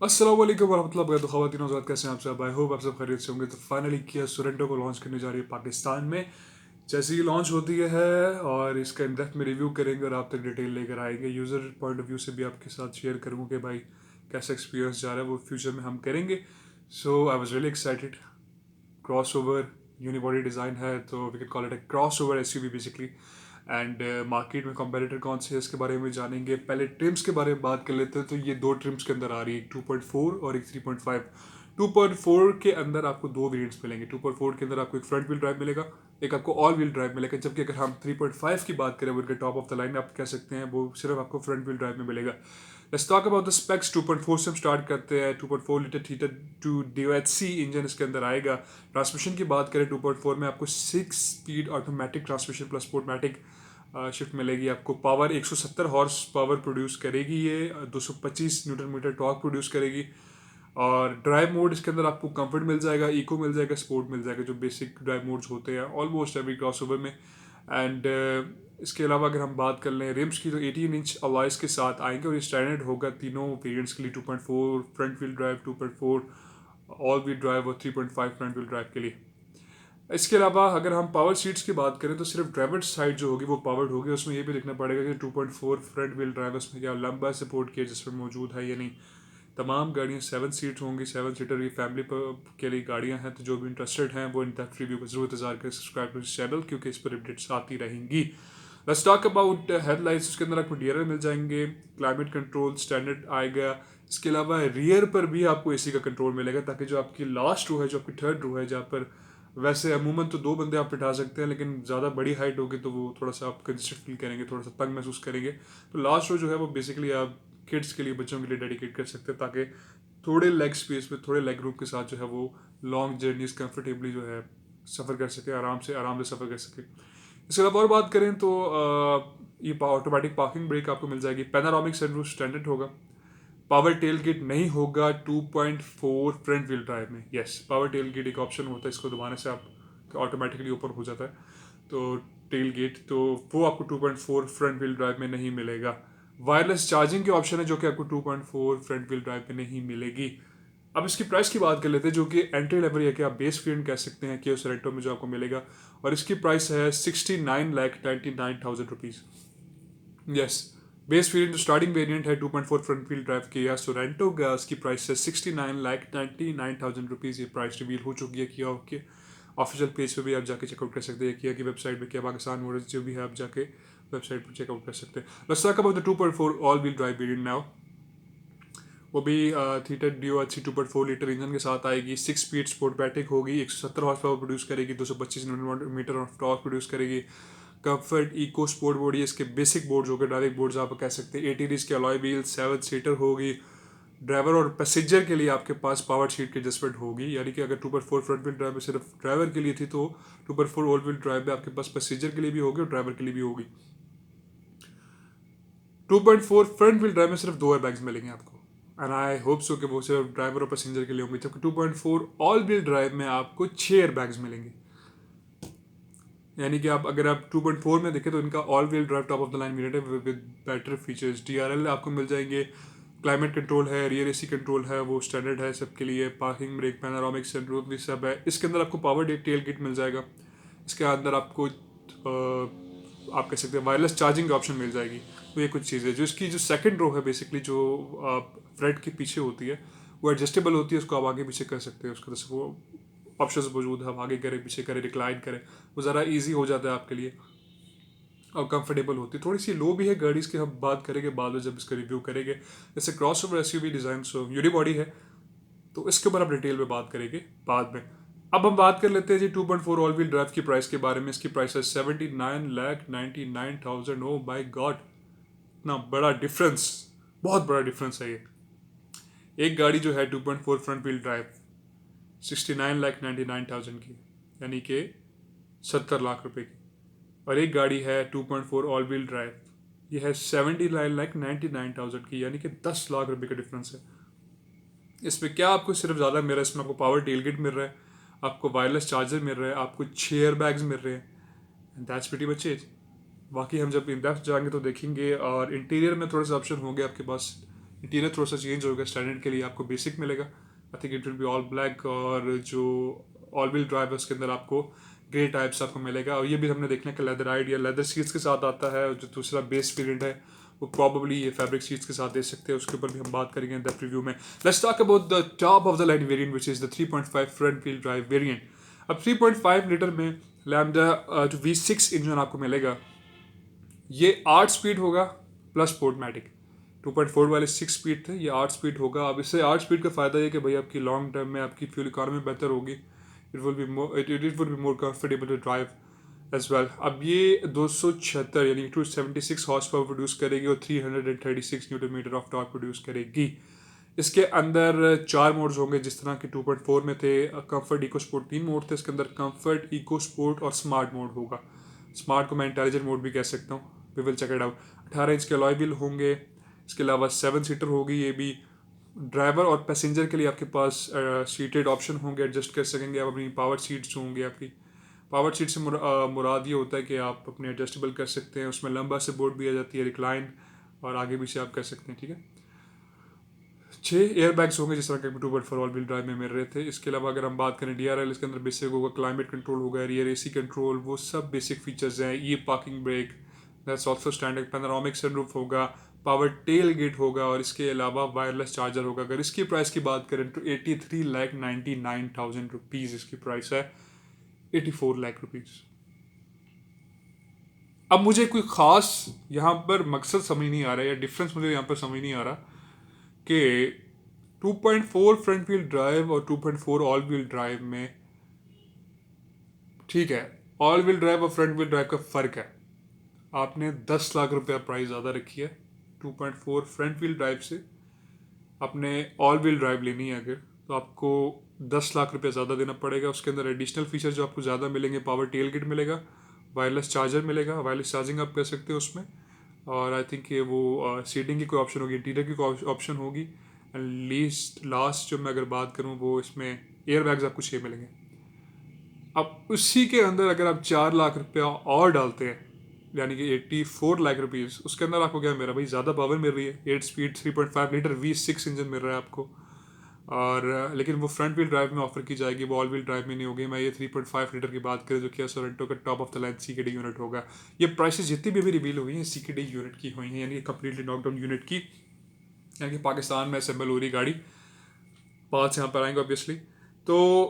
अस्सलाम वालेकुम वरहमतुल्लाहि वबरकातुहू। ख़वातीन और हज़रात, कैसे हैं आप सब? आई होप आप सब खैरियत से होंगे। तो फाइनली किया सोरेंटो को लॉन्च करने जा रही है पाकिस्तान में। जैसे ही लॉन्च होती है और इसका इन डेप्थ में रिव्यू करेंगे और आप तक डिटेल लेकर आएंगे। यूज़र पॉइंट ऑफ व्यू से भी आपके साथ शेयर करूँगा कि भाई कैसा एक्सपीरियंस जा रहा है, वो फ्यूचर में हम करेंगे। So I was really excited. Cross over unibody design है, तो we can call it a cross over SUV basically. And market में कंपेरेटर कौन से है इसके बारे में जानेंगे। पहले ट्रिम्स के बारे में बात कर लेते हैं। तो ये दो ट्रिम्स के अंदर आ रही है, एक 2.4 और एक 3.5। 2.4 के अंदर आपको दो वेरिएंट्स मिलेंगे। 2.4 के अंदर आपको एक फ्रंट व्हील ड्राइव मिलेगा, एक आपको ऑल व्हील ड्राइव मिलेगा। जबकि अगर हम 3.5 की बात करें, वो इनके टॉप ऑफ द लाइन आप कह सकते हैं, वो सिर्फ आपको फ्रंट व्हील ड्राइव में मिलेगा। Let's talk about the specs. 2.4 से हम स्टार्ट करते हैं। 2.4 लीटर हीटर टू DOHC इंजन इसके अंदर आएगा। ट्रांसमिशन की बात करें, 2.4 में आपको 6 speed automatic transmission plus automatic shift मिलेगी। आपको पावर 170 हॉर्स पावर प्रोड्यूस करेगी। ये 225 न्यूटन मीटर टॉर्क प्रोड्यूस करेगी। और ड्राइव मोड इसके अंदर आपको कंफर्ट मिल जाएगा, इको मिल जाएगा, स्पोर्ट मिल जाएगा, जो बेसिक ड्राइव मोड्स होते हैं ऑलमोस्ट एवरी क्रॉसओवर में। एंड इसके अलावा अगर हम बात कर लें रिम्स की, तो 18 इंच अलॉयज के साथ आएंगे और ये स्टैंडर्ड होगा तीनों वेरिएंट्स के लिए। 2.4 front wheel drive, 2.4 all wheel drive और 3.5 फ्रंट व्हील ड्राइव के लिए। इसके अलावा अगर हम पावर सीट्स की बात करें, तो सिर्फ ड्राइवर साइड जो होगी वो पावर्ड होगी। उसमें ये भी देखना पड़ेगा कि 2.4 फ्रंट व्हील ड्राइव उसमें क्या लंबा सपोर्ट किया जिसमें मौजूद है या नहीं। तमाम गाड़ियाँ 7 सीट होंगी। 7 सीटर की फैमिली के लिए गाड़ियाँ हैं। तो जो भी इंटरेस्टेड हैं वो इन डेप्थ रिव्यू का जरूर इंतजार करें। सब्सक्राइब करें चैनल, क्योंकि इस पर अपडेट्स आती रहेंगी। Let's talk about headlights. उसके अंदर आपको DRL मिल जाएंगे, क्लाइमेट कंट्रोल स्टैंडर्ड आएगा। इसके अलावा रियर पर भी आपको AC का कंट्रोल मिलेगा, ताकि जो आपकी लास्ट रो है, जो आपकी थर्ड रो है, जहाँ पर वैसे अमूमन तो दो बंदे आप बिठा सकते हैं, लेकिन ज़्यादा बड़ी हाइट होगी तो वो थोड़ा सा आप कंजेस्टेड फील करेंगे, थोड़ा सा तंग महसूस करेंगे। तो लास्ट रो जो है वो बेसिकली आप किड्स के लिए, बच्चों के लिए डेडिकेट कर सकते हैं, ताकि थोड़े लेग स्पेस में, थोड़े लेग रूम के साथ जो है वो लॉन्ग जर्नीज कंफर्टेबली जो है सफ़र कर सके, आराम से सफ़र कर सके। इसके अलावा और बात करें तो ये ऑटोमेटिक पार्किंग ब्रेक आपको मिल जाएगी। पैनारोमिक सनरूफ स्टैंडर्ड होगा। पावर टेल गेट नहीं होगा 2.4 फ्रंट व्हील ड्राइव में। यस, पावर टेल गेट एक ऑप्शन होता है, इसको दबाने से आप ऑटोमेटिकली ओपन हो जाता है। तो टेल गेट तो वो आपको 2.4 फ्रंट व्हील ड्राइव में नहीं मिलेगा। वायरलेस चार्जिंग की ऑप्शन है, जो कि आपको 2.4 फ्रंट व्हील ड्राइव में नहीं मिलेगी। अब इसकी प्राइस की बात कर लेते हैं, जो कि एंट्री लेवल या कि आप बेस वेरिएंट कह सकते हैं कि सोरेंटो में जो आपको मिलेगा। और इसकी प्राइस है 69,99,000 रुपीज़। यस, बेस वेरिएंट जो स्टार्टिंग वेरिएंट है 2.4 फ्रंट व्हील ड्राइव की या सोरेंटो का, उसकी प्राइस है 69,99,000 रुपीज़। ये प्राइस रिवील हो चुकी है किया के ऑफिशियल पेज पे भी आप जाके चेकआउट कर सकते हैं। किया की वेबसाइट पे, किया पाकिस्तान मोटर्स जो भी है, आप जाके वेबसाइट पर चेकआउट कर सकते हैं। Let's talk about the 2.4 all wheel drive variant now. वो भी थीटर DOHC 2.4 लीटर इंजन के साथ आएगी। 6 स्पीड स्पोर्टमैटिक होगी, 170 हॉर्स पावर प्रोड्यूस करेगी, 225 newton metre of torque produce करेगी। कंफर्ट इको स्पोर्ट बोर्ड, ये इसके बेसिक बोर्ड्स हो गए, डायरेक्ट बोर्ड्स आप कह सकते हैं। 18 के अलॉय व्हील, 7 सीटर होगी। ड्राइवर और पैसेंजर के लिए आपके पास पावर सीट की एडजस्टमेंट होगी, यानी कि अगर 2.4 फ्रंट व्हील ड्राइव में सिर्फ ड्राइवर के लिए थी, तो 2.4 ऑल व्हील ड्राइव में आपके पास पैसेंजर के लिए भी होगी और ड्राइवर के लिए भी होगी। 2.4 फ्रंट व्हील ड्राइव में सिर्फ दो एयरबैग्स मिलेंगे आपको, एंड आई होप सो कि वो सिर्फ ड्राइवर और पैसेंजर के लिए होंगे। जबकि 2.4 ऑल व्हील ड्राइव में आपको 6 एयरबैग्स मिलेंगे। यानी कि आप अगर आप 2.4 में देखें तो इनका all wheel drive top of the line variant है विद बेटर फीचर्स। DRL आपको मिल जाएंगे, क्लाइमेट कंट्रोल है, रियर AC कंट्रोल है, वो स्टैंडर्ड है सबके लिए। पार्किंग ब्रेक, पैनोरामिक सनरूफ भी सब है। इसके अंदर आपको पावर टेल गेट मिल जाएगा। इसके अंदर आपको आप कह सकते हैं वायरलेस चार्जिंग ऑप्शन मिल जाएगी। तो ये कुछ चीज़ें जो इसकी जो सेकंड रो है बेसिकली, जो फ्रंट के पीछे होती है, वो एडजस्टेबल होती है। उसको आप आगे पीछे कर सकते हैं, उसका जैसे वो ऑप्शन मौजूद है, आप आगे करें, पीछे करें, रिक्लाइन करें, वो ज़रा ईजी हो जाता है आपके लिए और कंफर्टेबल होती है। थोड़ी सी लो भी है गाड़ी, इसकी हम बात करेंगे बाद में जब इसका रिव्यू करेंगे। जैसे cross over SUV design so unibody है, तो इसके ऊपर आप डिटेल में बात करेंगे बाद में। अब हम बात कर लेते हैं जी 2.4 ऑल व्हील ड्राइव की प्राइस के बारे में। इसकी प्राइस है 79,99,000। ओ माई गॉड, इतना बड़ा डिफरेंस, बहुत बड़ा डिफरेंस है ये। एक गाड़ी जो है 2.4 फ्रंट व्हील ड्राइव 69,99,000 की, यानी कि 70 लाख रुपए की। और एक गाड़ी है 2.4 ऑल व्हील ड्राइव, ये है 79,99,000 की, यानी कि 10 लाख रुपए का डिफरेंस है। इसमें क्या आपको सिर्फ ज़्यादा मिल रहा है, इसमें आपको पावर टेल गेट मिल रहा है, आपको वायरलेस चार्जर मिल रहा है, आपको 6 एयर बैग्स मिल रहे हैं। That's pretty much it. बाकी हम जब इन डेप्थ जाएंगे तो देखेंगे। और इंटीरियर में थोड़े से ऑप्शन होंगे आपके पास, इंटीरियर थोड़ा सा चेंज होगा, स्टैंडर्ड के लिए आपको बेसिक मिलेगा। I think it will be all black, और जो ऑल व्हील ड्राइव है उसके अंदर आपको ग्रे टाइप्स आपको मिलेगा। और ये भी हमने देखने का लेदर राइड या लेदर सीट्स के साथ आता है। और जो दूसरा बेस वेरिएंट है वो प्रॉब्ली ये फैब्रिक सीट्स के साथ दे सकते हैं, उसके ऊपर भी हम बात करेंगे इन दैट रिव्यू में। Let's talk about the top of the line variant which is the 3.5 front wheel drive variant. अब 3.5 लीटर में लैम्डा जो V6 इंजन आपको मिलेगा, ये 8 स्पीड होगा प्लस पोर्टमैटिक। 2.4 वाले 6 स्पीड थे, ये 8 स्पीड होगा। अब इससे 8 स्पीड का फ़ायदा ये कि भाई आपकी लॉन्ग टर्म में आपकी फ्यूल इकॉनमी बेहतर होगी। It will be more comfortable to drive as well. अब ये 276 यानी 276 हॉर्स पावर प्रोड्यूस करेगी और 336 newton metre of torque produce करेगी। इसके अंदर 4 मोड्स होंगे जिस तरह के 2.4 में थे। कंफर्ट, इको स्पोर्ट 3 मोड थे, इसके अंदर कंफर्ट, इको स्पोर्ट और स्मार्ट मोड होगा। स्मार्ट को मैं इंटेलिजेंट मोड भी कह सकता हूँ, we will check it out. 18 inch के अलॉय व्हील होंगे। इसके अलावा 7 सीटर होगी ये भी। ड्राइवर और पैसेंजर के लिए आपके पास सीटेड ऑप्शन होंगे, एडजस्ट कर सकेंगे आप अपनी पावर सीट्स जो होंगी आपकी। पावर सीट से मुराद ये होता है कि आप अपने एडजस्टेबल कर सकते हैं, उसमें लंबा से बोर्ड भी आ जाती है, रिक्लाइन, और आगे भी से आप कर सकते हैं, ठीक है। 6 एयर बैग्स होंगे जिस तरह के 2.4 ऑल व्हील ड्राइव में मिल रहे थे। इसके अलावा अगर हम बात करें DRL, इसके अंदर बेसिक होगा क्लाइमेट कंट्रोल होगा, रियर AC कंट्रोल, वो सब बेसिक फीचर्स हैं। ये parking brake, that's also standard. Panoramic sunroof होगा, पावर टेल गेट होगा, और इसके अलावा वायरलेस चार्जर होगा। अगर इसकी प्राइस की बात करें तो 83,99,000 रुपीज़ इसकी प्राइस है, 84 लाख रुपीज़। अब मुझे कोई ख़ास यहाँ पर मकसद समझ नहीं आ रहा है, या डिफरेंस मुझे यहाँ पर समझ नहीं आ रहा कि 2.4 फ्रंट व्हील ड्राइव और 2.4 ऑल व्हील ड्राइव में, ठीक है, ऑल व्हील ड्राइव और फ्रंट व्हील ड्राइव का फ़र्क है। आपने 10 लाख रुपया प्राइस ज़्यादा रखी है 2.4 फ्रंट व्हील ड्राइव से। आपने ऑल व्हील ड्राइव लेनी है अगर, तो आपको 10 लाख रुपया ज़्यादा देना पड़ेगा। उसके अंदर एडिशनल फीचर जो आपको ज़्यादा मिलेंगे, पावर टेल गेट मिलेगा, वायरलेस चार्जर मिलेगा, वायरलेस चार्जिंग आप कर सकते हो उसमें, और आई थिंक ये वो सीटिंग की कोई ऑप्शन होगी, इंटीरियर की कोई ऑप्शन होगी। एंड लास्ट जो मैं अगर बात करूँ वो इसमें एयर बैग्स आपको 6 मिलेंगे। अब उसी के अंदर अगर आप 4 लाख रुपया और डालते हैं, यानी कि 84 लाख रुपीज़, उसके अंदर आपको क्या मेरा भाई ज़्यादा पावर मिल रही है। 8 स्पीड 3.5 लीटर V6 इंजन मिल रहा है आपको, और लेकिन वो फ्रंट व्हील ड्राइव में ऑफर की जाएगी, वो ऑल व्हील ड्राइव में नहीं होगी। मैं ये 3.5 लीटर की बात करें जो किया सोरेंटो का top of the line CKD unit होगा। ये प्राइसेस जितनी भी अभी रिवील हुई हैं CKD यूनिट की हुई हैं, यानी कि कम्प्लीटली नॉकडाउन यूनिट की, यानी कि पाकिस्तान में असेंबल हो रही गाड़ी, पार्ट्स यहाँ पर आएंगे ऑब्वियसली। तो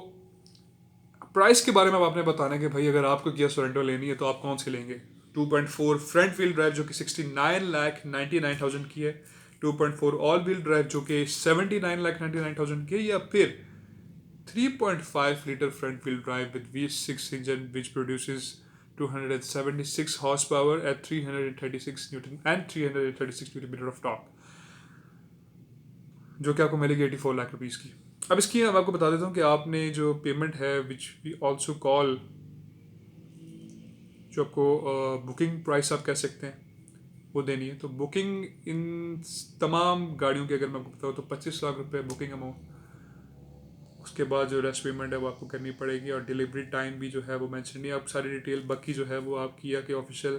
प्राइस के बारे में अब आपने बताना है कि भाई अगर आपको किया सोरेंटो लेनी है तो आप कौन सी लेंगे। 2.4 फ्रंट व्हील ड्राइव जो कि 69,99,000 की है, 2.4 ऑल व्हील ड्राइव जो कि 79,99,000 की है, या फिर 3.5 litre front wheel drive with V6 engine which produces 276 horsepower at 336 newton and 336 newton metre of torque, जो कि आपको मिलेगी 84 लाख रुपीज़ की। अब इसकी मैं आपको बता देता हूँ कि आपने जो पेमेंट है विच वी ऑल्सो कॉल, जो आपको बुकिंग प्राइस आप कह सकते हैं, वो देनी है। तो बुकिंग इन तमाम गाड़ियों की अगर मैं आपको बताऊँ तो 25 लाख रुपए बुकिंग अमाउंट, उसके बाद जो रेस्ट पेमेंट है वो आपको करनी पड़ेगी, और डिलीवरी टाइम भी जो है वो मैंशन नहीं, आप सारी डिटेल बाकी जो है वो आप किया के ऑफिशियल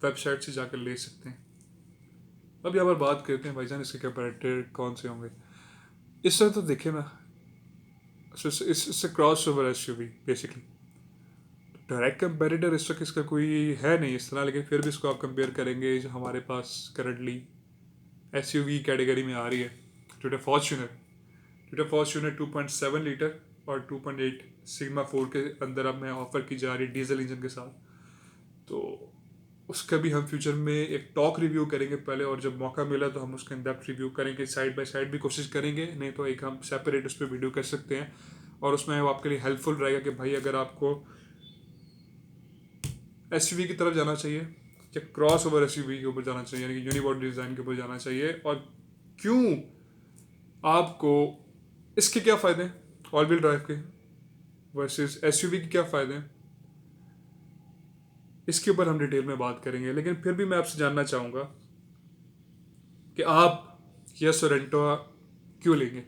वेबसाइट से जाकर ले सकते हैं। अब यहाँ पर बात करते हैं भाईजान इसके कंपैरेटर कौन से होंगे। इस तरह तो देखे ना, इससे cross over SUV basically, direct comparator इस वक्त इसका कोई है नहीं इस तरह, लेकिन फिर भी इसको आप कंपेयर करेंगे जो हमारे पास करंटली SUV कैटेगरी में आ रही है, Toyota Fortuner. Toyota Fortuner 2.7 litre और 2.8 सिग्मा 4 के अंदर अब में ऑफर की जा रही है डीजल इंजन के साथ। तो उसका भी हम फ्यूचर में एक टॉक रिव्यू करेंगे पहले, और जब मौका मिला तो हम उसका इन डेप्थ रिव्यू करेंगे, साइड बाय साइड भी कोशिश करेंगे, नहीं तो एक हम सेपरेट उस पर वीडियो कर सकते हैं। और उसमें आपके लिए हेल्पफुल रहेगा कि भाई अगर आपको SUV की तरफ जाना चाहिए या क्रॉस ओवर SUV के ऊपर जाना चाहिए, यानी कि यूनिबॉडी डिज़ाइन के ऊपर जाना चाहिए, और क्यों आपको, इसके क्या फ़ायदे हैं ऑल व्हील ड्राइव के वर्सेस SUV के क्या फ़ायदे हैं, इसके ऊपर हम डिटेल में बात करेंगे। लेकिन फिर भी मैं आपसे जानना चाहूँगा कि आप किया सोरेंटो क्यों लेंगे।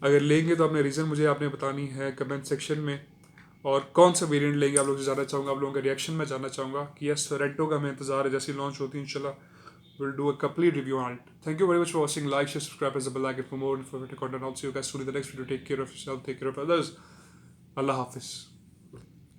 अगर लेंगे तो अपने रीज़न मुझे आपने बतानी है कमेंट सेक्शन में, और कौन सा वेरिएंट लेंगे आप लोगों से जानना चाहूँगा, आप लोगों का रिएक्शन में जानना चाहूँगा। किया सोरेंटो का हमें इंतज़ार है, जैसी लॉन्च होती है इंशाल्लाह we'll do a complete review on it. Thank you very much for watching. Like, share, subscribe, press the bell icon for more informative content. I'll see you guys soon in the next video. Take care of yourself, take care of others. Allah Hafiz.